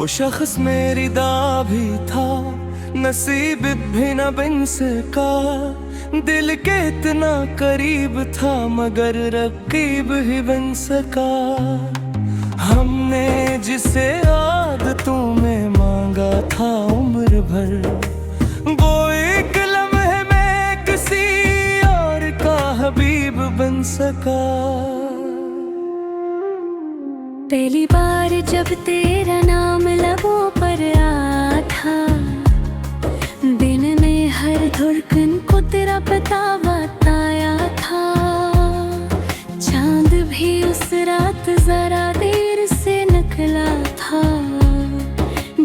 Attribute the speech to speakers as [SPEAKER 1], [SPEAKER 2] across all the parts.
[SPEAKER 1] वो शख्स मेरी दा भी था, नसीब भी न बिन सका। दिल के इतना करीब था मगर रकीब ही बन सका। हमने जिसे आदतों में मांगा था उम्र भर, वो एक लम्हे में किसी और का हबीब बन सका।
[SPEAKER 2] पहली बार जब तेरा नाम लबों पर आया था, दिन ने हर धड़कन को तेरा पता बताया था। चांद भी उस रात जरा देर से निकला था,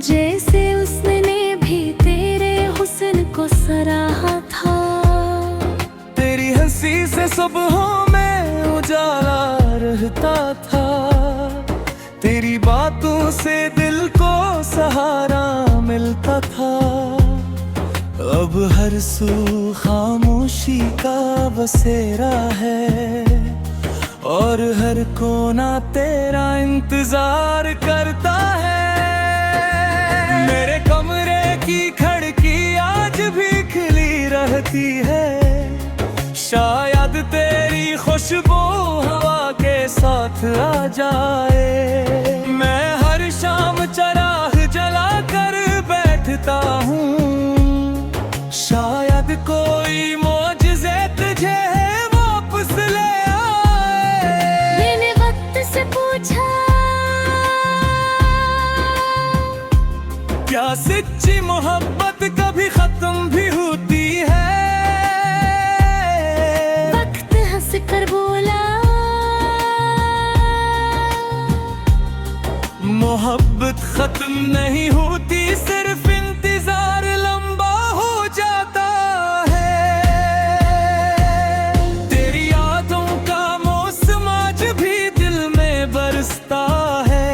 [SPEAKER 2] जैसे उसने भी तेरे हुस्न को सराहा था।
[SPEAKER 1] तेरी हंसी से सुबहों में उजाला रहता था, तेरी बातों से दिल को सहारा मिलता था। अब हर सू खामोशी का बसेरा है और हर कोना तेरा इंतजार करता है। मेरे कमरे की खिड़की आज भी खिली रहती है, शायद तेरी खुशबू हवा के साथ आ जाए। मैं हर शाम चराग जला कर बैठता हूँ, शायद कोई मौजिज़े तुझे वापस ले आए।
[SPEAKER 2] मैंने वक्त से पूछा,
[SPEAKER 1] क्या सच्ची मोहब्बत कभी खत्म भी होती है?
[SPEAKER 2] वक्त हंस कर बोला,
[SPEAKER 1] मोहब्बत खत्म नहीं होती, सिर्फ इंतजार लंबा हो जाता है। तेरी यादों का मौसम आज भी दिल में बरसता है,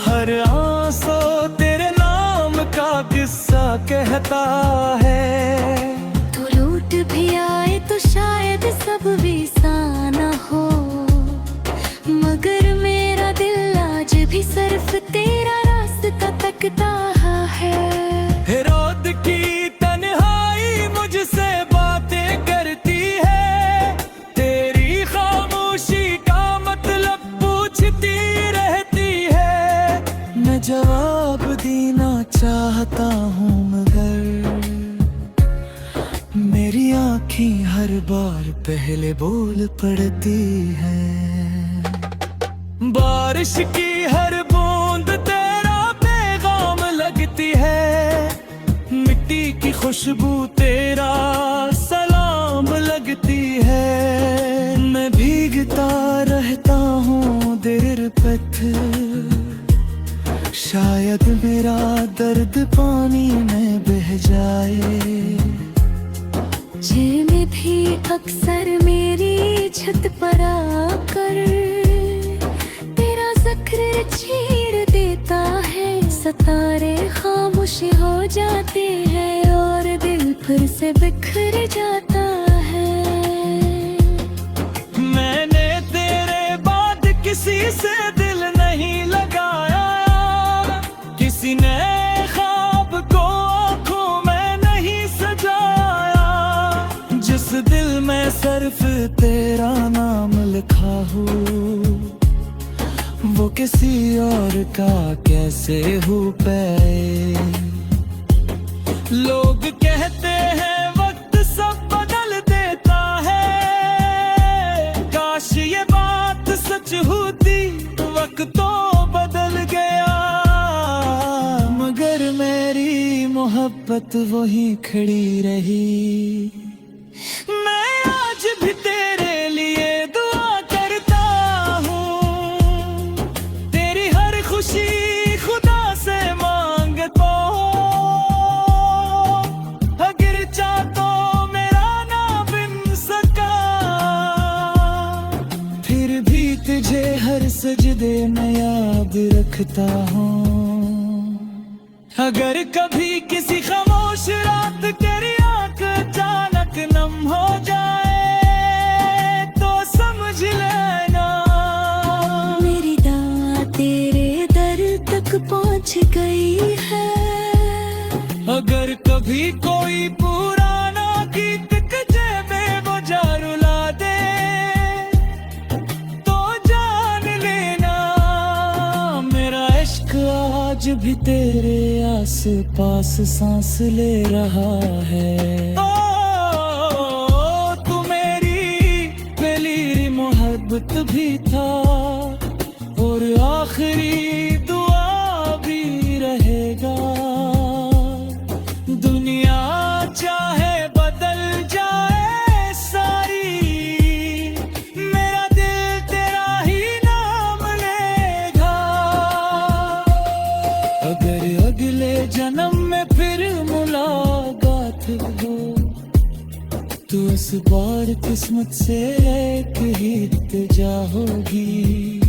[SPEAKER 1] हर आंसू तेरे नाम का किस्सा कहता है।
[SPEAKER 2] तो लूट भी आए तो शायद सब विसाना हो, मगर मेरा दिल आज भी सिर्फ तेरा रास्ता तकता है।
[SPEAKER 1] रोद की तन्हाई मुझसे बातें करती है, तेरी खामोशी का मतलब पूछती रहती है। मैं जवाब देना चाहता हूँ मगर मेरी आँखें हर बार पहले बोल पड़ती हैं। बारिश की हर बूंद तेरा पैगाम लगती है, मिट्टी की खुशबू तेरा सलाम लगती है। मैं भीगता रहता हूँ देर पत्थर, शायद मेरा दर्द पानी में बह जाए।
[SPEAKER 2] जिन्हें भी अक्सर मेरी छत पर आकर तेरा जिक्र छेड़ देता है, सितारे खामोश हो जाते हैं और दिल फिर से बिखर जाता है।
[SPEAKER 1] मैंने तेरे बाद किसी से दिल नहीं लगाया, किसी ने ख्वाब को आँखों में नहीं सजाया। जिस दिल में सिर्फ तेरा नाम लिखा हो, वो किसी और का कैसे हो पाए। लोग कहते हैं वक्त सब बदल देता है, काश ये बात सच होती, वक्त तो बदल गया मगर मेरी मोहब्बत वही खड़ी रही। मैं आज भी तेरे लिए दुआ करता हूँ, तेरी हर खुशी खुदा से मांगता हूँ। अगर चाह तो मेरा ना बिन सका, फिर भी तुझे हर सजदे में याद रखता हूँ। अगर कभी किसी खामोश रात तेरी आंख अचानक नम हो जाए तो समझ लेना
[SPEAKER 2] मेरी दां तेरे दर तक पहुंच गई।
[SPEAKER 1] भी तेरे आस पास सांस ले रहा है। ओ तू मेरी पहली मोहब्बत भी था और आखिरी दुआ भी रहेगा। दुनिया चाहे बदल जाए सारी, मेरा दिल तेरा ही नाम लेगा। अगर अगले जन्म में फिर मुलाकात हो तो इस बार किस्मत से एक ही इल्तिजा होगी,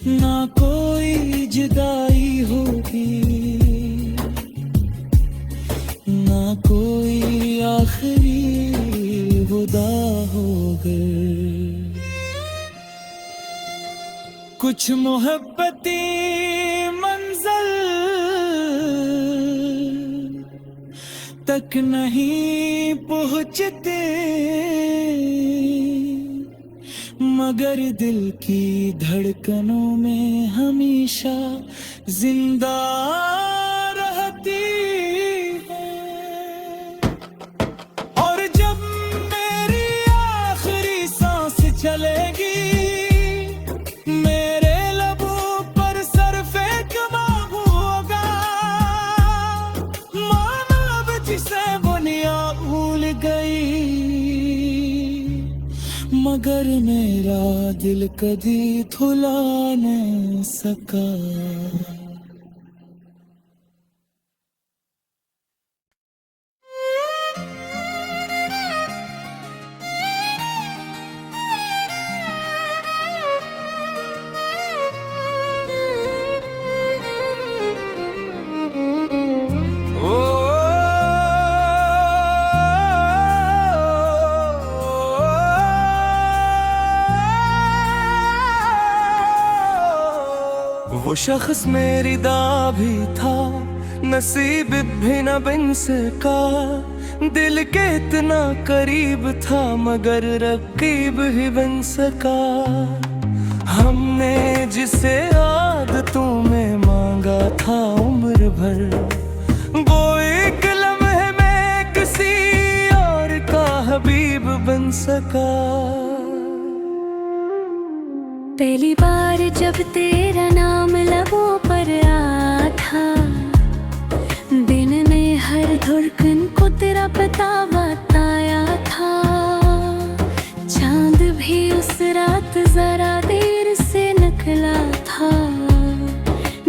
[SPEAKER 1] ना कोई जुदाई होगी, ना कोई आखिरी विदा होगी। कुछ मोहब्बती मंजिल तक नहीं पहुँचते, मगर दिल की धड़कनों में हमेशा जिंदा रहती है। और जब मेरी आखिरी सांस चलेगी, मेरे लबों पर सरफे कबाब होगा। माना अब जिसे दुनिया भूल गई, मगर मेरा दिल कभी भुला नहीं सका। वो शख्स मेरी दा भी था, नसीब भी न बिन सका। दिल के इतना करीब था मगर रकीब ही बन सका। हमने जिसे आदतों में मांगा था उम्र भर, वो एक लम्हे में किसी और का हबीब बन सका।
[SPEAKER 2] पहली बार जब तेरा नाम लबों पर आया था, दिन में हर धड़कन को तेरा पता बताया था। चांद भी उस रात जरा देर से निकला था,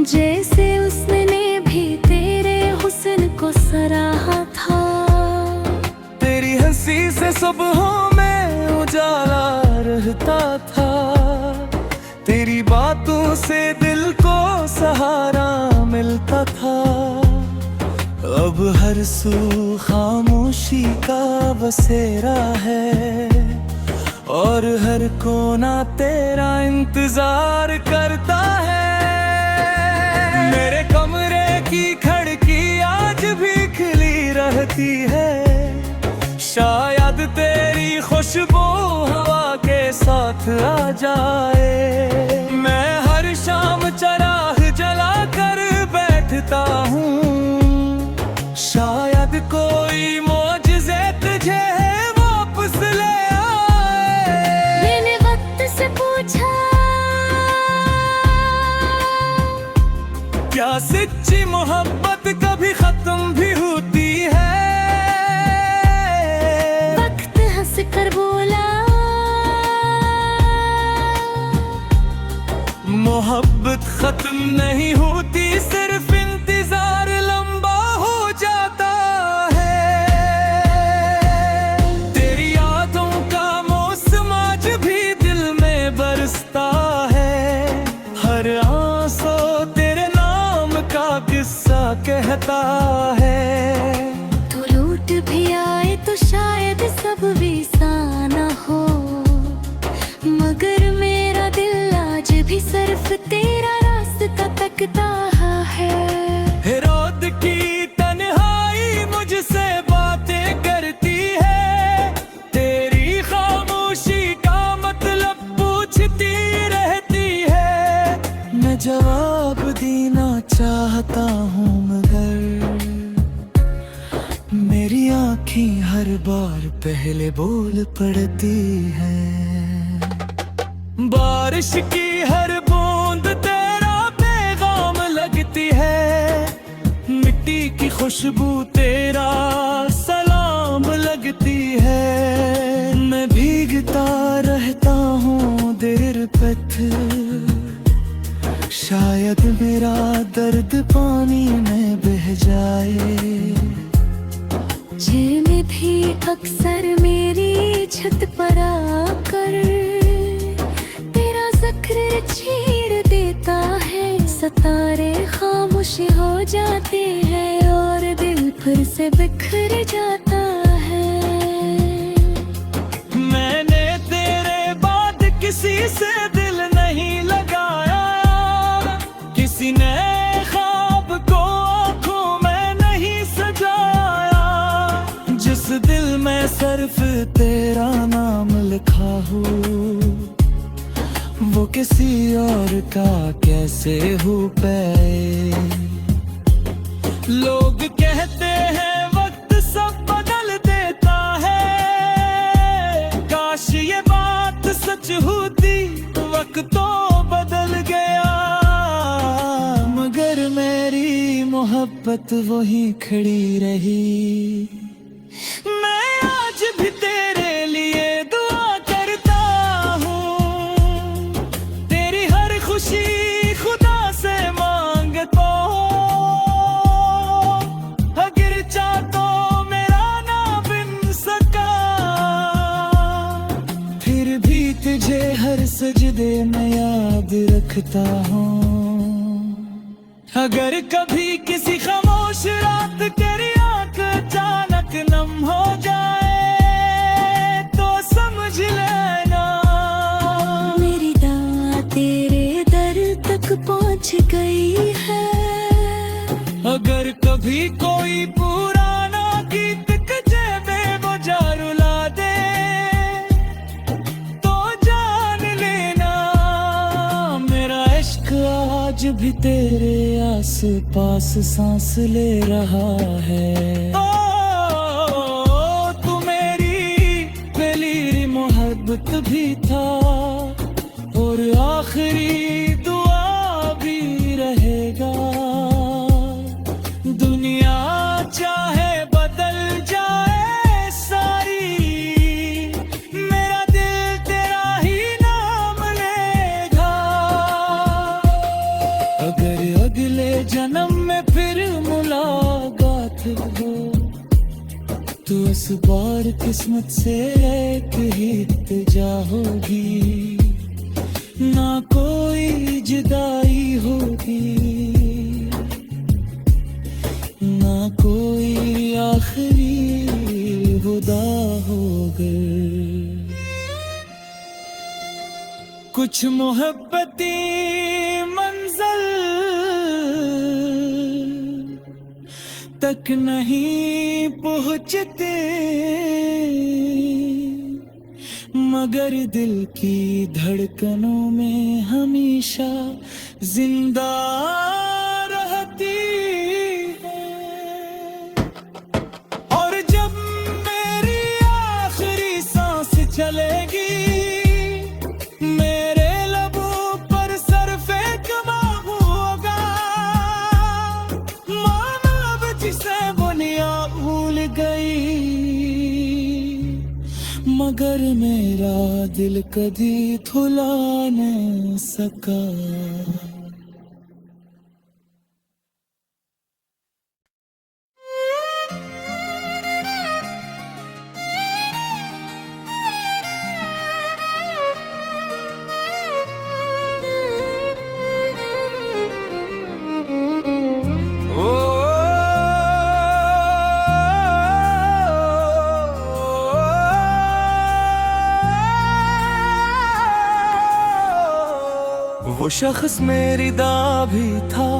[SPEAKER 2] जैसे उसने भी तेरे हुस्न को सराहा था।
[SPEAKER 1] तेरी हंसी से सुबहों में उजाला रहता था, तेरी बातों से दिल को सहारा मिलता था। अब हर सू खामोशी का बसेरा है और हर कोना तेरा इंतजार करता है। मेरे कमरे की खिड़की आज भी खिली रहती है, शायद तेरी खुशबू हवा के साथ आ जाए। मैं हर शाम चराग जला कर बैठता हूँ, शायद कोई मौजिज़े तुझे वापस ले आए।
[SPEAKER 2] मैंने वक्त से पूछा,
[SPEAKER 1] क्या सच्ची मोहब्बत कभी खत्म भी होती है?
[SPEAKER 2] वक्त हंस कर बोला,
[SPEAKER 1] मोहब्बत खत्म नहीं होती, सिर्फ इंतजार लंबा हो जाता है। तेरी यादों का मौसम आज भी दिल में बरसता है, हर आंसू तेरे नाम का किस्सा कहता है।
[SPEAKER 2] तो लूट भी आए तो शायद सब विसा न हो, मगर मेरा दिल आज भी सिर्फ तेरा रास्ता तकता है।
[SPEAKER 1] रोद की तन्हाई मुझसे बातें करती है, तेरी खामोशी का मतलब पूछती रहती है। मैं जवाब देना चाह चाहता हूँ मगर मेरी आँखें हर बार पहले बोल पड़ती हैं। बारिश की हर बूंद तेरा पैगाम लगती है, मिट्टी की खुशबू तेरा सलाम लगती है। मैं भीगता रहता हूँ देर पथ, शायद मेरा दर्द पानी में बह जाए।
[SPEAKER 2] भी अक्सर मेरी छत पर आकर तेरा जिक्र छेड़ देता है। सितारे खामोश हो जाते हैं और दिल फिर से बिखर जाता है।
[SPEAKER 1] मैंने तेरे बाद किसी से दिल नहीं लगाया, किसी ने ख्वाब को आँखों में नहीं सजाया। जिस दिल में सिर्फ तेरा नाम लिखा हो, वो किसी और का कैसे हो पाए। लोग कहते हैं वक्त सब बदल देता है, काश ये बात सच होती, वक्त तो बदल गया। मगर मेरी मोहब्बत वही खड़ी रही। मैं आज भी तेरे लिए दुआ करता हूँ, तेरी हर खुशी खुदा से मांगता हूँ। अगर चाह तो मेरा ना बन सका, फिर भी तुझे हर सजदे में याद रखता हूँ। अगर कभी किसी खामोश रात तेरी आंख अचानक नम हो जाए तो समझ लेना
[SPEAKER 2] मेरी दुआ तेरे दर तक पहुंच गई है।
[SPEAKER 1] अगर कभी कोई पुराना गीत तुझे बेवजह रुला दे तो जान लेना मेरा इश्क आज भी तेरे आस पास सांस ले रहा है। तू मेरी पहली मोहब्बत भी था और आखिरी दुआ भी रहेगा। दुनिया चाहे बदल जाए सारी, मेरा दिल तेरा ही नाम लेगा। अगर अगले जन्म में फिर मुलाकात हो तो इस बार किस्मत से एक ही इल्तिजा होगी, ना कोई जुदाई होगी, ना कोई आखिरी विदा होगी। कुछ मोहब्बती मंजिल तक नहीं पहुँचते, मगर दिल की धड़कनों में हमेशा जिंदा रहती है। और जब मेरी आखिरी सांस चलेगी, मेरे लबों पर सरफे कमा होगा। माना अब जिसे दुनिया भूल गई, मगर मेरा दिल कभी भुला न सका। वो शख्स मेरी दां भी था,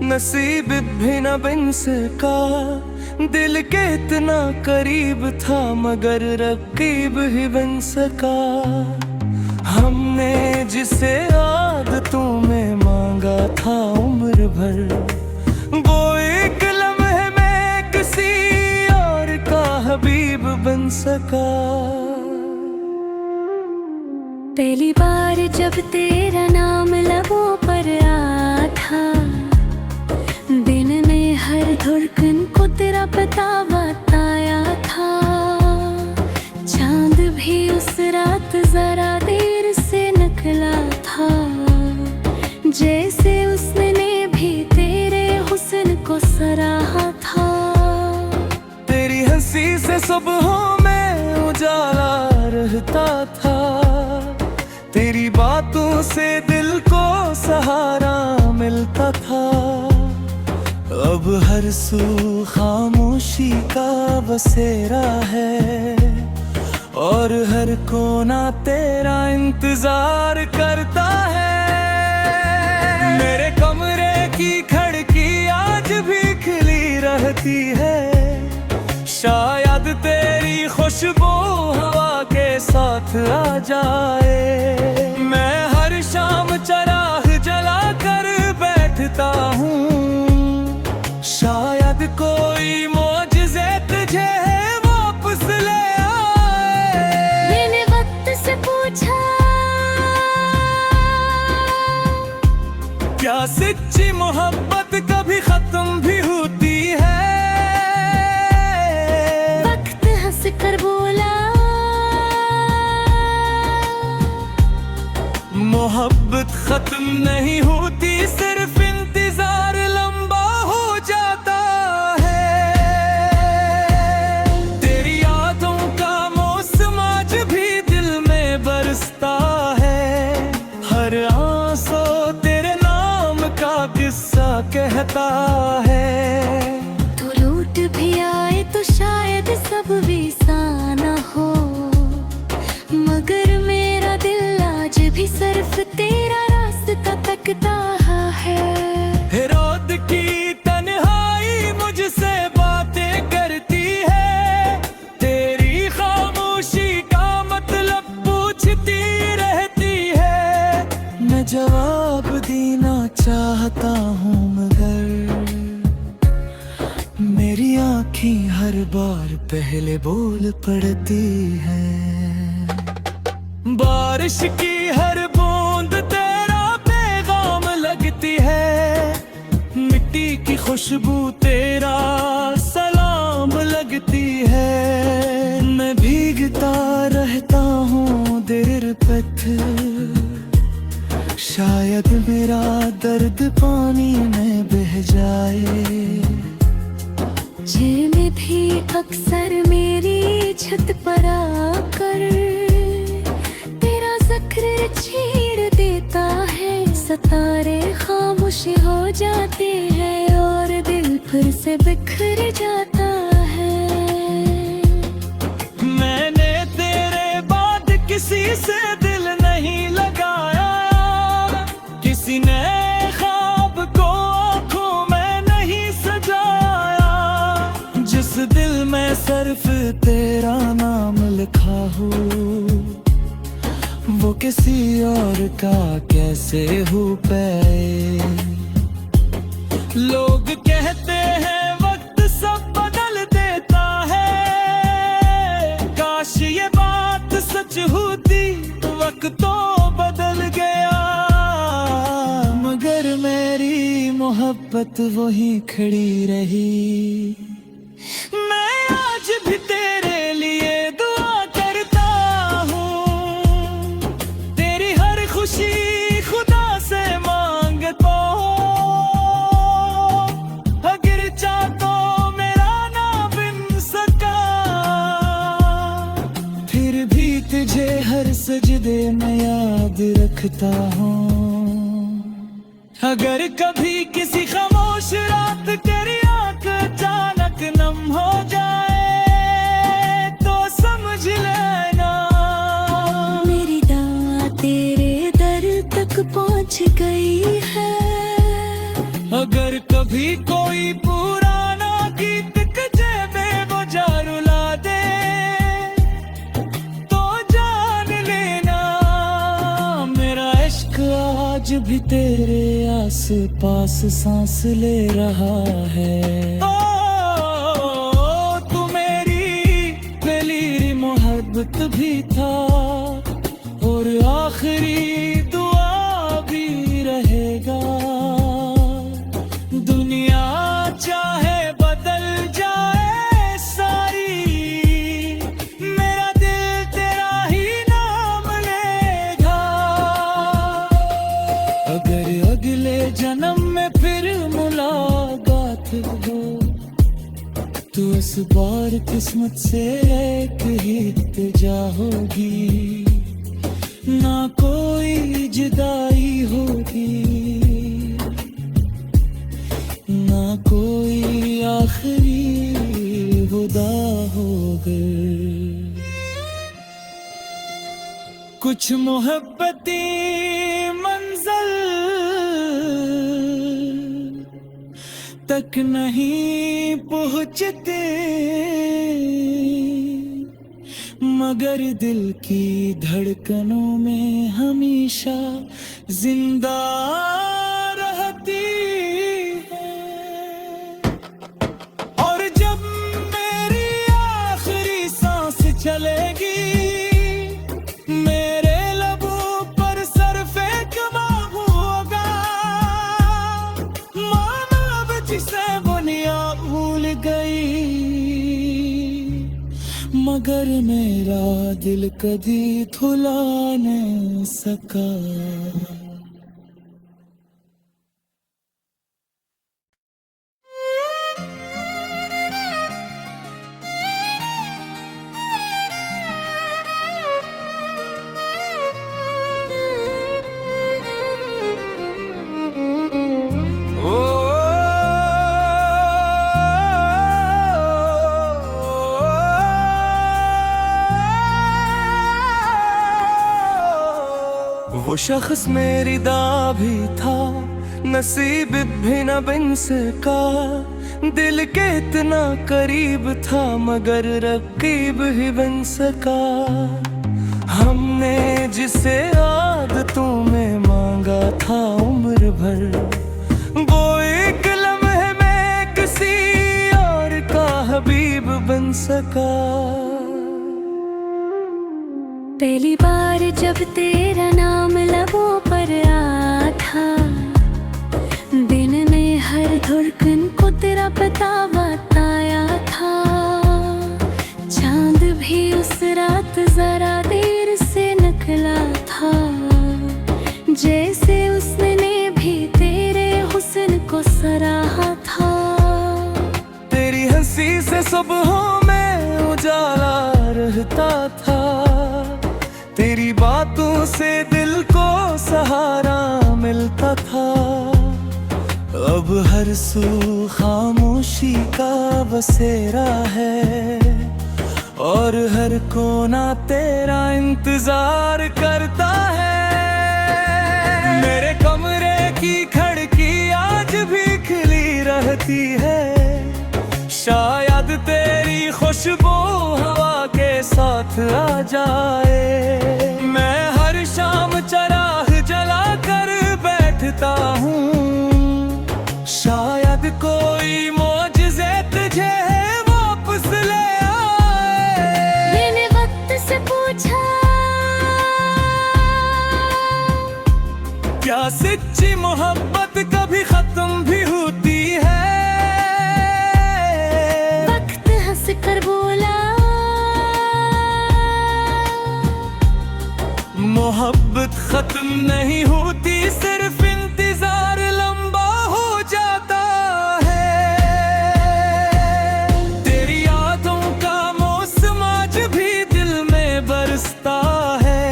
[SPEAKER 1] नसीब भी न बिन सका। दिल के इतना करीब था मगर रकीब ही बन सका। हमने जिसे आदतों में मांगा था उम्र भर, बन सका।
[SPEAKER 2] पहली बार जब तेरा नाम लबों पर आया था, दिन में हर धड़कन को तेरा पता बताया था। चांद भी उस रात जरा देर से निकला था, जैसे उसने भी तेरे हुस्न को सराहा था।
[SPEAKER 1] तेरी हंसी से सुबहों में उजाला रहता था, तेरी बातों से दिल को सहारा मिलता था। अब हर सू खामोशी का बसेरा है, और हर कोना तेरा इंतजार करता है। मेरे कमरे की खिड़की आज भी खिली रहती है, शायद तेरी खुशबू हवा के साथ आ जाए। मैं हर शाम चराग जला कर बैठता हूँ, शायद कोई मौजज़े तुझे वापस ले आए।
[SPEAKER 2] मैंने वक्त से पूछा,
[SPEAKER 1] क्या सच्ची मोहब्बत कभी खत्म भी होती है?
[SPEAKER 2] वक्त हंस कर बोला,
[SPEAKER 1] मोहब्बत खत्म नहीं होती, सिर्फ इंतजार लंबा हो जाता है। तेरी यादों का मौसम आज भी दिल में बरसता है, हर आंसू तेरे नाम का किस्सा कहता है।
[SPEAKER 2] तू लूट भी आए तो शायद सब विसाना हो, मगर मेरा दिल आज भी सिर्फ तेरा रास्ता तकता है।
[SPEAKER 1] रोद की तन्हाई मुझसे बातें करती है, तेरी खामोशी का मतलब पूछती रहती है। मैं जवाब देना चाहता हूँ, मगर मेरी आँखें हर बार पहले बोल पड़ती हैं। बारिश की हर बूंद तेरा पैगाम लगती है, मिट्टी की खुशबू तेरा सलाम लगती है। मैं भीगता रहता हूँ देर पथ, शायद मेरा दर्द पानी में बह जाए।
[SPEAKER 2] जिन्हें भी अक्सर मेरी छत पर आकर तेरा जिक्र छेड़ देता है, सितारे खामोश हो जाते हैं और दिल फिर से बिखर जाता है।
[SPEAKER 1] मैंने तेरे बाद किसी से दिल नहीं लगाया, किसी ने ख्वाब को आँखों में नहीं सजाया। जिस दिल में सिर्फ तेरा नाम लिखा हो, वो किसी और का कैसे हो पाए। लोग कहते हैं वक्त सब बदल देता है, काश ये बात सच होती, वक्त तो बदल गया। मगर मेरी मोहब्बत वही खड़ी रही। मैं आज भी तेरे लिए दुआ करता हूँ, तेरी हर खुशी खुदा से मांगता हूँ। अगर चाह तो मेरा ना बन सका, फिर भी तुझे हर सजदे में याद रखता हूँ। अगर कभी किसी खामोश रात तेरी आंख अचानक नम हो जाए, तो समझ लेना
[SPEAKER 2] मेरी दुआ तेरे दर तक पहुंच गई है।
[SPEAKER 1] अगर कभी कोई पुराना गीत तुझे बेवजह रुला दे, तो जान लेना मेरा इश्क आज भी तेरे आस पास सांस ले रहा है। ओ तू मेरी पहली वक्त भी था और आखिरी दुआ भी रहेगा। दुनिया चाहे बदल जाए सारी, मेरा दिल तेरा ही नाम लेगा। अगर अगले जन्म में फिर मुलाकात हो तो इस बार किस्मत से एक ही इल्तिजा होगी, ना कोई जुदाई होगी, ना कोई आखिरी विदा होगी। कुछ मोहब्बती मंज़िल तक नहीं पहुँचते, मगर दिल की धड़कनों में हमेशा जिंदा रहती है। और जब मेरी आखिरी सांस चलेगी, मेरे लबों पर सरफे कबाब होगा। मानव जिसे दुनिया भूल गई, मगर मेरा दिल कभी भुला नहीं सका। वो शख्स मेरी दा भी था, नसीब भी न बिन सका। दिल के इतना करीब था, मगर रकीब ही बन सका। हमने जिसे आदतों में मांगा था उम्र भर, वो एक लम्हे में किसी और का हबीब बन सका।
[SPEAKER 2] पहली बार जब तेरा नाम लबों पर आया था, दिन ने हर धड़कन को तेरा पता बताया था। चांद भी उस रात जरा देर से निकला था, जैसे उसने भी तेरे हुस्न को सराहा था।
[SPEAKER 1] तेरी हंसी से सुबहों में उजाला रहता था, तेरी बातों से दिल को सहारा मिलता था। अब हर सू खामोशी का बसेरा है, और हर कोना तेरा इंतजार करता है। मेरे कमरे की खिड़की आज भी खिली रहती है, शायद तेरी खुशबू हवा के साथ आ जाए। मैं हर शाम चराग जला कर बैठता हूँ, शायद कोई मौजिज़े तुझे वापस ले आए।
[SPEAKER 2] मैंने वक्त से पूछा,
[SPEAKER 1] क्या सच्ची मोहब्बत कभी खत्म भी होती है?
[SPEAKER 2] वक्त हंस कर बोला,
[SPEAKER 1] मोहब्बत खत्म नहीं होती, सिर्फ इंतजार लंबा हो जाता है। तेरी यादों का मौसम आज भी दिल में बरसता है,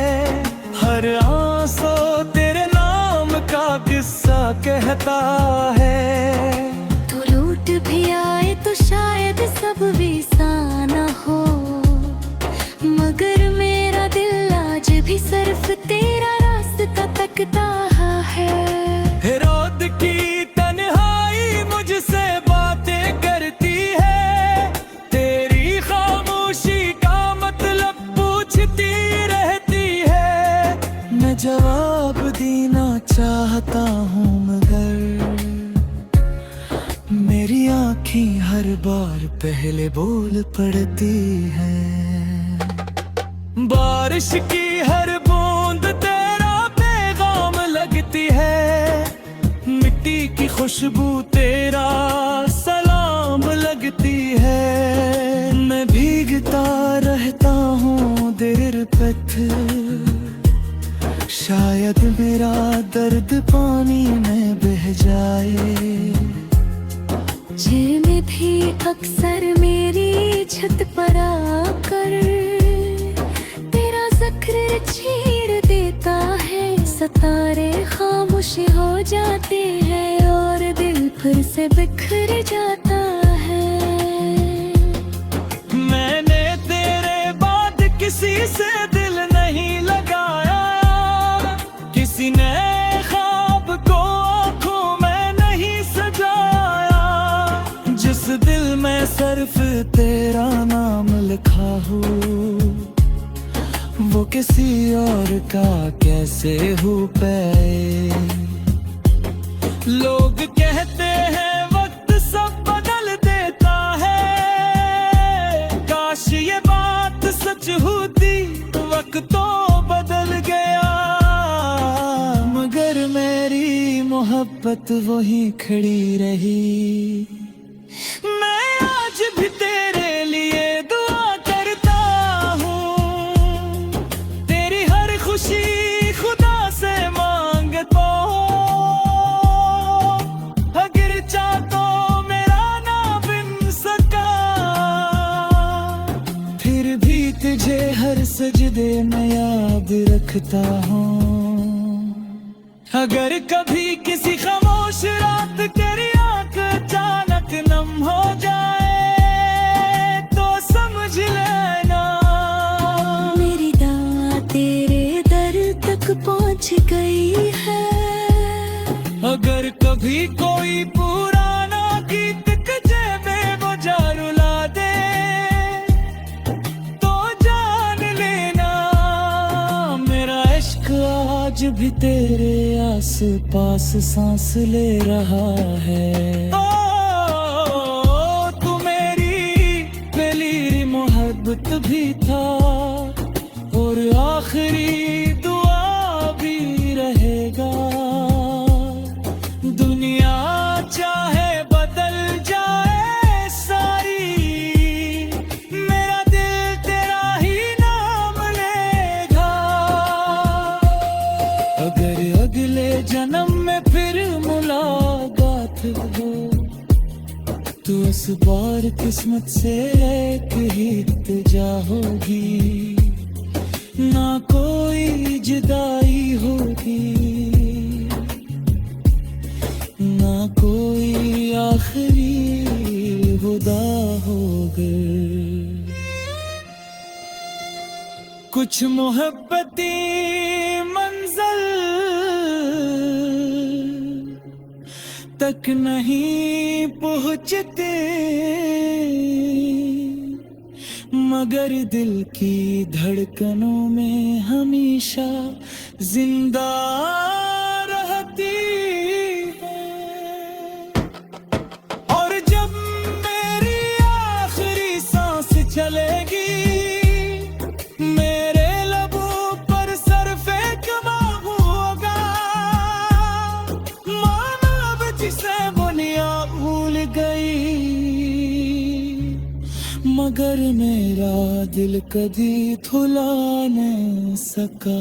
[SPEAKER 1] हर आंसू तेरे नाम का किस्सा कहता है।
[SPEAKER 2] तो लूट भी आए तो शायद सब विसाना हो, मगर मेरा दिल आज भी सिर्फ तेरा रास्ता तकता है।
[SPEAKER 1] रात की तन्हाई मुझसे बातें करती है, तेरी खामोशी का मतलब पूछती रहती है। मैं जवाब देना चाहता हूँ, मगर मेरी आँखें हर बार पहले बोल पड़ती हैं। बारिश की हर बूंद तेरा पैगाम लगती है, मिट्टी की खुशबू तेरा सलाम लगती है। मैं भीगता रहता हूँ देर पथ, शायद मेरा दर्द पानी में बह जाए।
[SPEAKER 2] भी अक्सर मेरी छत पर आकर तेरा ज़िक्र छेड़ देता है। सितारे खामोश हो जाते हैं और दिल फिर से बिखर जाता है।
[SPEAKER 1] मैंने तेरे बाद किसी से दिल नहीं लगाया, किसी ने ख्वाब को आंखों में नहीं सजाया। जिस दिल में सिर्फ तेरा नाम लिखा हो, वो किसी और का कैसे हो पाए। लोग कहते हैं वक्त सब बदल देता है, काश ये बात सच होती, वक्त तो बदल गया। मगर मेरी मोहब्बत वही खड़ी रही। मैं आज भी तेरे लिए दुआ करता हूँ, तेरी हर खुशी खुदा से मांगता हूँ। अगर चाह तो मेरा ना बन सका, फिर भी तुझे हर सजदे में याद रखता हूँ। अगर कभी किसी खामोश रात तेरी आंख अचानक नम हो जाए, तो समझ लेना
[SPEAKER 2] मेरी दुआ तेरे दर तक पहुंच गई है।
[SPEAKER 1] अगर कभी कोई पुराना गीत तुझे बेवजह रुला दे, तो जान लेना मेरा इश्क आज भी तेरे आस पास सांस ले रहा है। तू मेरी पहली मोहब्बत भी था और आखिरी दुआ भी रहेगा। दुनिया चाहे बदल जाए सारी, मेरा दिल तेरा ही नाम लेगा। अगर अगले जन्म में फिर मुलाकात हो, तो इस बार किस्मत से एक ही इल्तिजा होगी, ना कोई जुदाई होगी, ना कोई आखिरी विदा होगी। कुछ मोहब्बती मंजिल तक नहीं पहुँचते, मगर दिल की धड़कनों में हमेशा जिंदा रहती है। और जब मेरी आखिरी सांस चलेगी, मेरे लबों पर सिर्फ एक होगा, मानो अब जिसे दुनिया भूल गई, मगर मेरा दिल कभी थुला नहीं सका।